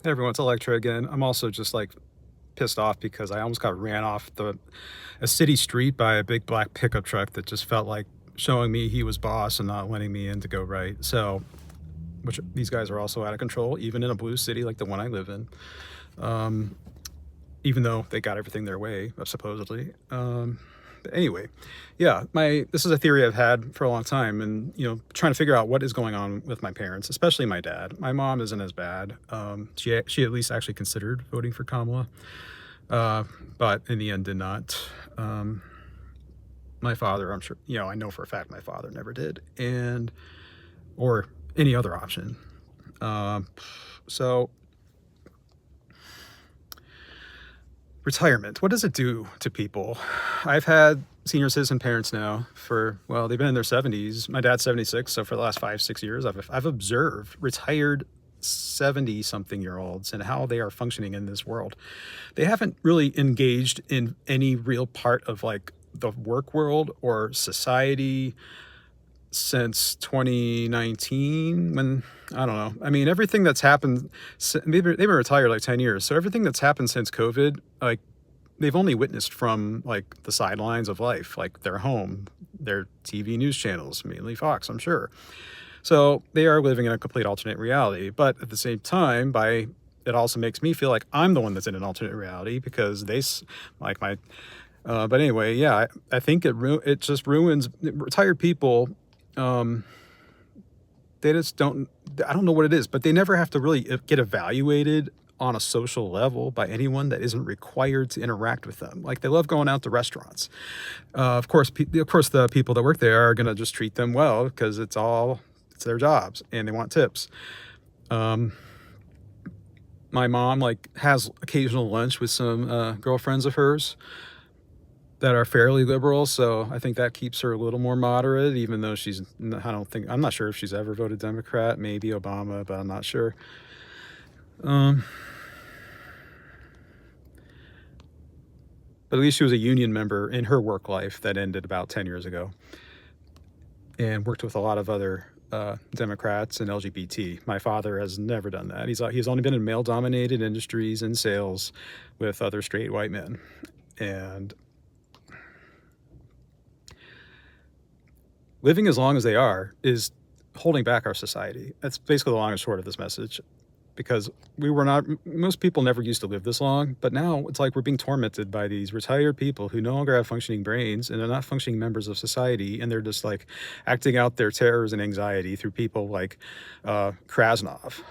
Hey everyone, it's Electra again. I'm also just like pissed off because I almost got ran off a city street by a big black pickup truck that just felt like showing me he was boss and not letting me in to go right. So, which these guys are also out of control, even in a blue city like the one I live in. Even though they got everything their way, supposedly. But anyway, yeah, this is a theory I've had for a long time, and trying to figure out what is going on with my parents, especially my dad. My mom isn't as bad. She at least actually considered voting for Kamala, but in the end did not. My father, I'm sure, I know for a fact my father never did, or any other option. So retirement, what does it do to people? I've had senior citizen parents now well, they've been in their 70s. My dad's 76, so for the last 5-6 years, I've observed retired 70-something-year-olds and how they are functioning in this world. They haven't really engaged in any real part of like the work world or society since 2019, when I don't know. I mean, everything that's happened, maybe they've been retired like 10 years. So everything that's happened since COVID, like they've only witnessed from like the sidelines of life, like their home, their TV news channels, mainly Fox, I'm sure. So they are living in a complete alternate reality. But at the same time, it also makes me feel like I'm the one that's in an alternate reality because like my, but anyway, yeah, I think it just ruins retired people. They just don't, I don't know what it is, but they never have to really get evaluated on a social level by anyone that isn't required to interact with them. Like they love going out to restaurants. Of course, the people that work there are going to just treat them well because it's their jobs and they want tips. My mom like has occasional lunch with some girlfriends of hers that are fairly liberal, so I think that keeps her a little more moderate, even though I'm not sure if she's ever voted Democrat, maybe Obama, but I'm not sure. But at least she was a union member in her work life that ended about 10 years ago and worked with a lot of other Democrats and LGBT. My father has never done that. He's only been in male-dominated industries and sales with other straight white men. And living as long as they are is holding back our society. That's basically the long and short of this message, because most people never used to live this long, but now it's like we're being tormented by these retired people who no longer have functioning brains and they're not functioning members of society, and they're just like acting out their terrors and anxiety through people like Krasnov.